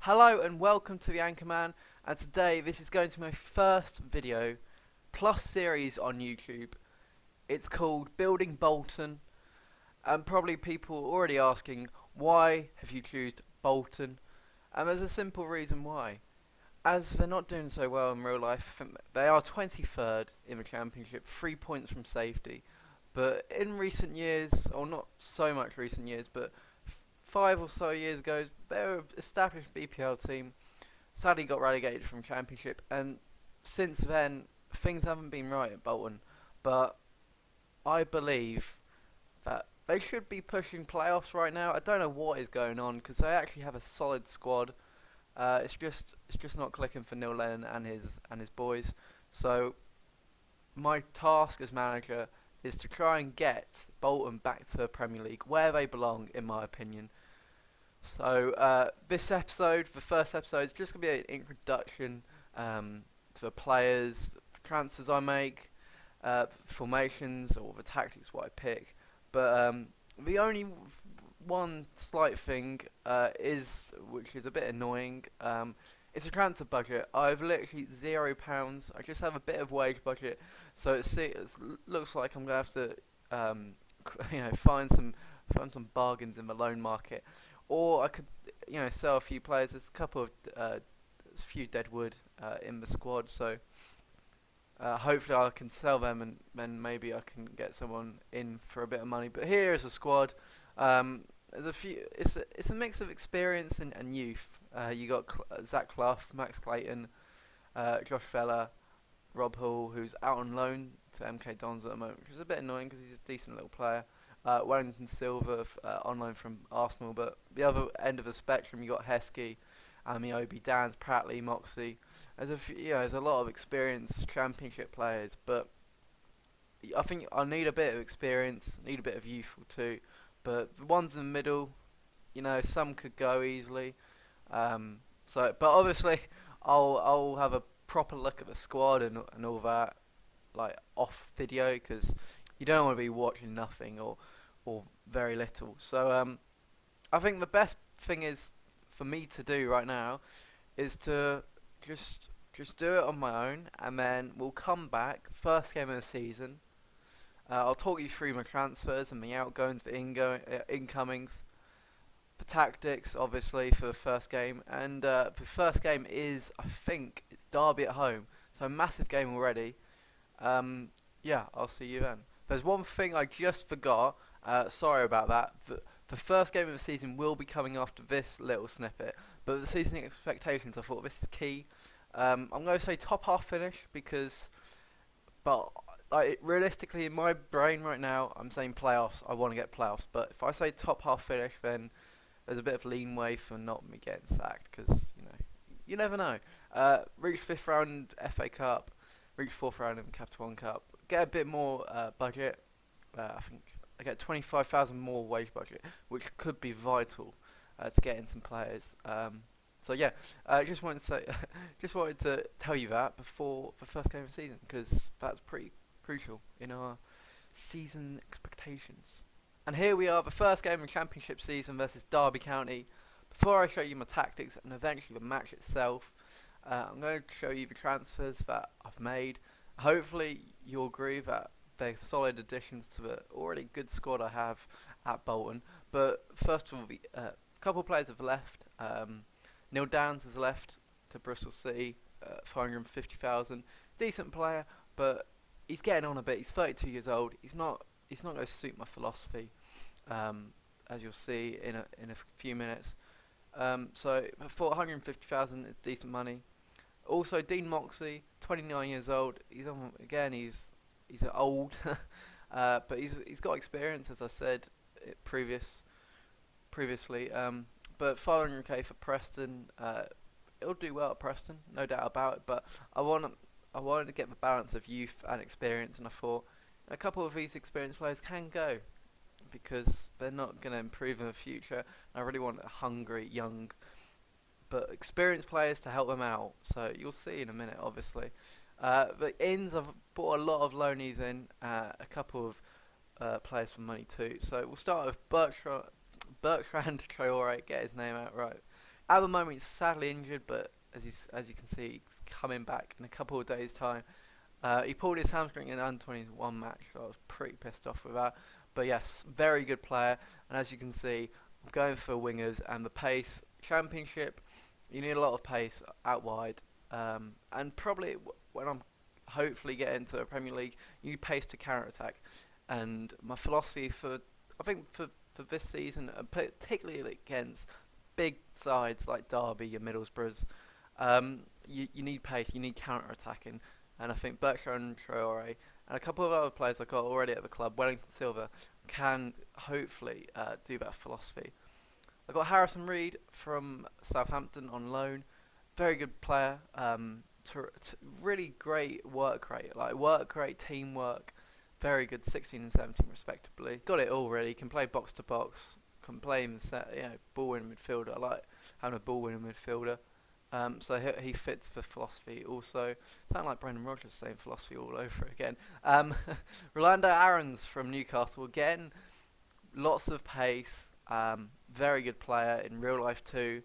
Hello and welcome to the Anchorman, and today this is going to be my first video plus series on YouTube. It's called Building Bolton, and probably people already asking, why have you chosen Bolton? And there's a simple reason why. As they're not doing so well in real life, I think they are 23rd in the championship, 3 points from safety. But in recent years, or not so much recent years, but 5 or so years ago, they were an established BPL team. Sadly, got relegated from Championship, and since then things haven't been right at Bolton. But I believe that they should be pushing playoffs right now. I don't know what is going on because they actually have a solid squad. It's just not clicking for Neil Lennon and his boys. So my task as manager is to try and get Bolton back to the Premier League where they belong, in my opinion. So this episode, the first episode, is just gonna be an introduction to the players, the transfers I make, formations or the tactics what I pick. But the only one slight thing which is a bit annoying. It's a transfer budget. I've literally £0. I just have a bit of wage budget, so it looks like I'm gonna have to find some bargains in the loan market, or I could sell a few players. There's a couple of few deadwood in the squad, so hopefully I can sell them and then maybe I can get someone in for a bit of money. But here is a squad. There's a few. It's a mix of experience and youth. You got Zach Clough, Max Clayton, Josh Vella, Rob Hall, who's out on loan to MK Dons at the moment, which is a bit annoying because he's a decent little player. Wellington Silva on loan from Arsenal, but the other end of the spectrum you got Heskey, Amiobi, Dans, Pratley, Moxie. There's a lot of experienced Championship players, but I think I need a bit of experience, need a bit of youthful too. But the ones in the middle, some could go easily. But obviously, I'll have a proper look at the squad and all that, like off video, because you don't want to be watching nothing or very little. So I think the best thing is for me to do right now is to just do it on my own, and then we'll come back first game of the season. I'll talk you through my transfers and the outgoings, the incomings, the tactics, obviously, for the first game. And the first game is, I think, it's Derby at home. So a massive game already. Yeah, I'll see you then. There's one thing I just forgot. Sorry about that. The first game of the season will be coming after this little snippet. But the season expectations, I thought this is key. I'm going to say top half finish but realistically, in my brain right now, I'm saying playoffs. I want to get playoffs, but if I say top half finish, then there's a bit of leeway for not me getting sacked, because you never know. Reach 5th round FA Cup, reach 4th round in Capital One Cup, get a bit more budget. I think I get 25,000 more wage budget, which could be vital to getting some players. So yeah, just wanted to say, just wanted to tell you that before the first game of the season, because that's pretty crucial in our season expectations. And here we are, the first game of the Championship season versus Derby County. Before I show you my tactics and eventually the match itself, I'm going to show you the transfers that I've made. Hopefully you'll agree that they're solid additions to the already good squad I have at Bolton. But first of all, a couple of players have left. Neil Downs has left to Bristol City, 450,000. Decent player, but he's getting on a bit. He's 32 years old. He's not going to suit my philosophy, as you'll see in a few minutes. So for 150,000, it's decent money. Also, Dean Moxie, 29 years old. He's old, but he's got experience, as I said previously. But 500k for Preston, it'll do well at Preston, no doubt about it. But I wanted to get the balance of youth and experience, and I thought a couple of these experienced players can go, because they're not going to improve in the future. I really want hungry, young, but experienced players to help them out. So you'll see in a minute, obviously. The ins, I've bought a lot of loanees in, a couple of players for money too. So we'll start with Bertrand Traore, get his name out right. At the moment, he's sadly injured, but as you can see, he's coming back in a couple of days' time. He pulled his hamstring in under 21 match, so I was pretty pissed off with that. But yes, very good player, and as you can see, I'm going for wingers and the pace. Championship, you need a lot of pace out wide, and probably when I'm hopefully get into a Premier League, you need pace to counter attack. And my philosophy for I think for this season, particularly against big sides like Derby, your Middlesbroughs, you need pace, you need counter attacking, and I think Bertrand Traore and a couple of other players I got already at the club, Wellington Silva, can hopefully do that philosophy. I got Harrison Reed from Southampton on loan, very good player. Really great work rate, like work rate, teamwork, very good, 16 and 17 respectively. Got it all really. Can play box to box, can play in the set, ball winning midfielder. I like having a ball winning midfielder. So he fits the philosophy also. Sound like Brendan Rodgers saying philosophy all over again. Rolando Aarons from Newcastle again, lots of pace. Very good player in real life too.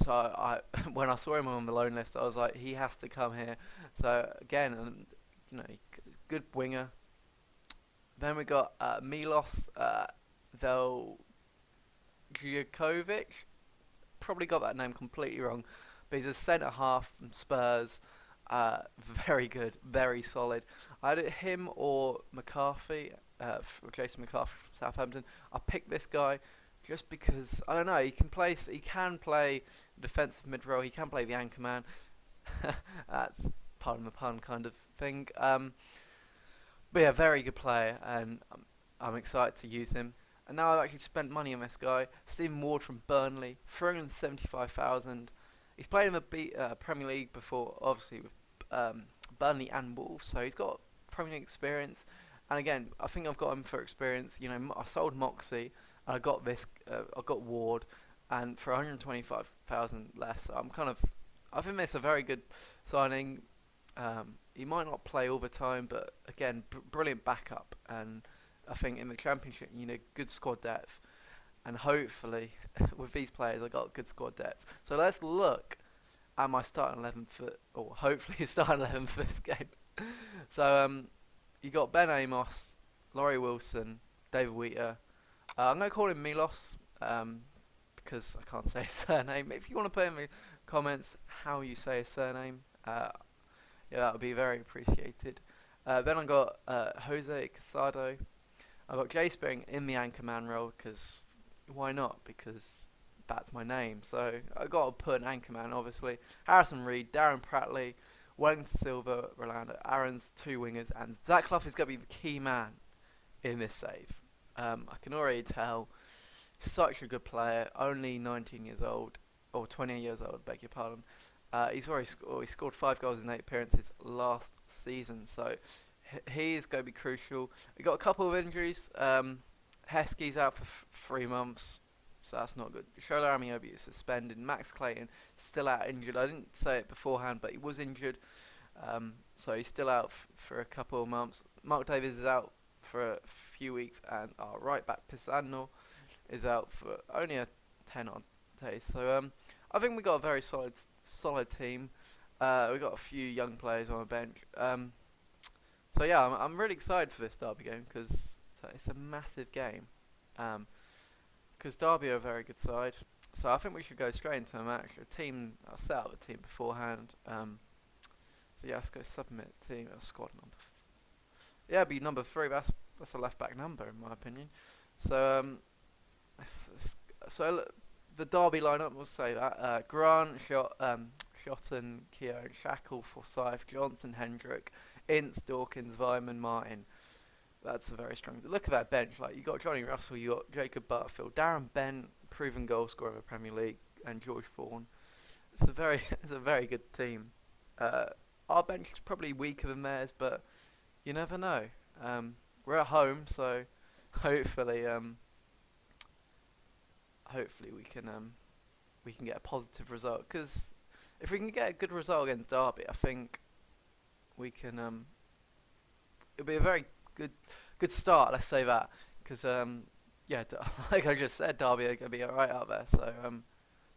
So I when I saw him on the loan list, I was like, he has to come here. So again, good winger. Then we got Milos Veljkovic. Probably got that name completely wrong, but he's a centre half from Spurs. Very good, very solid. I had him or McCarthy, Jason McCarthy from Southampton. I picked this guy just because I don't know. He can play. He can play defensive mid role. He can play the anchor man. That's pardon the pun kind of thing. But yeah, very good player, and I'm excited to use him. And now I've actually spent money on this guy, Stephen Ward from Burnley, 375,000. He's played in the Premier League before, obviously with Burnley and Wolves, so he's got Premier League experience. And again, I think I've got him for experience. I sold Moxie, and I got this. I got Ward, and for 125,000 less, I think it's a very good signing. He might not play all the time, but again, brilliant backup. And I think in the Championship, you need good squad depth. And hopefully, with these players, I got good squad depth. So let's look at my starting 11 or hopefully starting 11 for this game. So you got Ben Amos, Laurie Wilson, David Wheater. I'm going to call him Milos because I can't say his surname. If you want to put in the comments how you say his surname, that would be very appreciated. Then I got Jose Casado. I got Jay Spearing in the anchorman role because why not? Because that's my name. So I got to put an anchorman, obviously. Harrison Reed, Darren Pratley, Wellington Silva, Rolando Aarons, two wingers, and Zach Clough is going to be the key man in this save. I can already tell. Such a good player, only 19 years old, or 20 years old, beg your pardon. He scored 5 goals in 8 appearances last season, so he is going to be crucial. We got a couple of injuries. Heskey's out for 3 months, so that's not good. Shola Amiobi is suspended. Max Clayton still out injured. I didn't say it beforehand, but he was injured, so he's still out for a couple of months. Mark Davies is out for a few weeks, and our right back Pisano is out for only a 10 odd days. So I think we got a very solid team. We got a few young players on the bench. So yeah, I'm really excited for this Derby game because it's a massive game. Because Derby are a very good side, so I think we should go straight into the match. I'll set up the team beforehand. So yeah, let's go submit team. Squad number. Yeah, it'd be number 3. That's a left back number in my opinion. So the Derby lineup, we'll say that. Grant, Shotton, Keogh, Shackle, Forsyth, Johnson, Hendrick, Ince, Dawkins, Vyman, Martin. That's a very strong. Look at that bench. Like you got Johnny Russell, you got Jacob Butterfield, Darren Bent, proven goal scorer in the Premier League, and George Vaughan. It's a very good team. Our bench is probably weaker than theirs, but you never know. We're at home, so hopefully we can get a positive result. Because if we can get a good result against Derby, I think we can. It'll be a very good start. Let's say that. Because like I just said, Derby are gonna be alright out there. So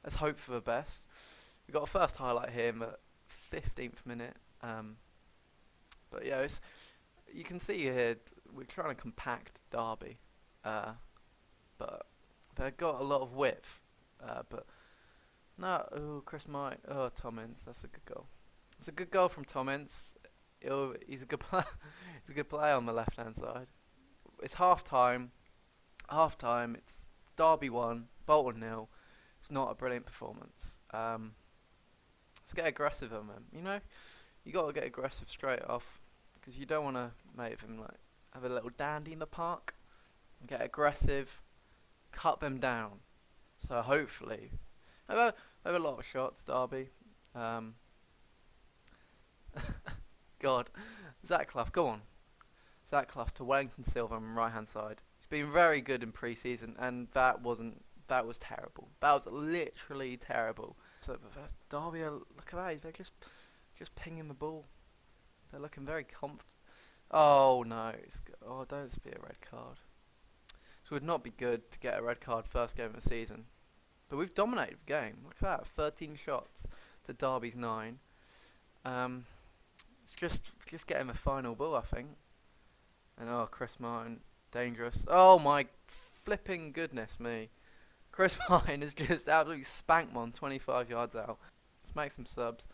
let's hope for the best. We got a first highlight here in the 15th minute. But yeah, you can see here we're trying to compact Derby, but they've got a lot of width. But no, Chris Mike, Tom Ince, that's a good goal. It's a good goal from Tom Ince. He's a good player. He's a good player on the left-hand side. It's half time. Half time. It's Derby 1, Bolton 0. It's not a brilliant performance. Let's get aggressive on them. You know, you got to get aggressive straight off because you don't want to make them like have a little dandy in the park. Get aggressive, cut them down. So hopefully, they have a lot of shots. Derby. God, Zach Clough, go on. Zach Clough to Wellington Silva on the right hand side. He's been very good in pre-season, and that was terrible. That was literally terrible. So Derby, look at that. They're just pinging the ball. They're looking very confident. Oh no! Don't be a red card. So it would not be good to get a red card first game of the season. But we've dominated the game. Look at that, 13 shots to Derby's 9. It's just getting the final ball, I think. And Chris Martin, dangerous. Oh my flipping goodness me. Chris Martin has just absolutely spanked one 25 yards out. Let's make some subs.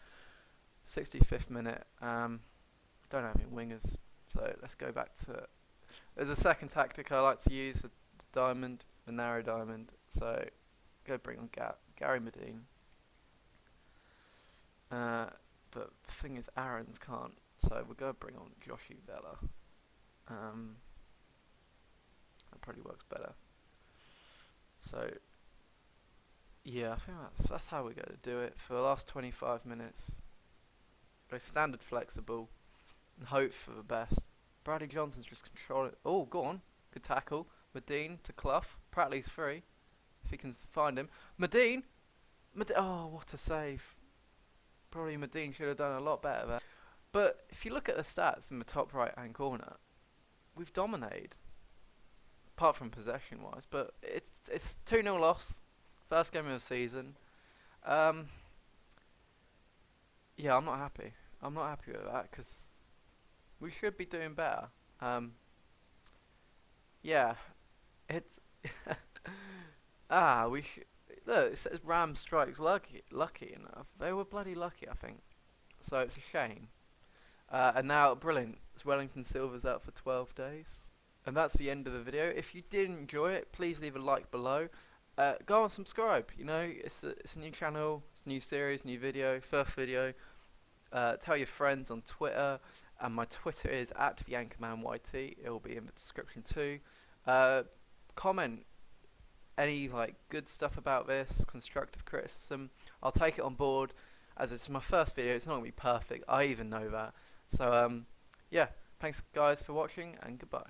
65th minute. Don't have any wingers, so let's go back to it. There's a second tactic I like to use, the narrow diamond. So go bring on Gary Medine. But the thing is, Aaron's can't, so we're going to bring on Joshi Vela. That probably works better. So, yeah, I think that's how we're going to do it for the last 25 minutes. Go standard flexible and hope for the best. Bradley Johnson's just controlling it. Oh, go on. Good tackle. Medine to Clough. Pratley's free, if he can find him. Medine! Oh, what a save. Probably Medine should have done a lot better there. But if you look at the stats in the top right-hand corner, we've dominated. Apart from possession-wise, but it's 2-0 loss. First game of the season. Yeah, I'm not happy. I'm not happy with that because we should be doing better. Yeah, it's we should. Look, it says Ram strikes lucky enough. They were bloody lucky, I think. So it's a shame. And now, brilliant. It's Wellington Silva's out for 12 days. And that's the end of the video. If you did enjoy it, please leave a like below. Go and subscribe. You know, it's a new channel, it's a new series, new video, first video. Tell your friends on Twitter. And my Twitter is @theanchormanyt. It will be in the description too. Comment any good stuff about this, constructive criticism. I'll take it on board, as it's my first video. It's not gonna be perfect. I even know that. So yeah, thanks guys for watching, and goodbye.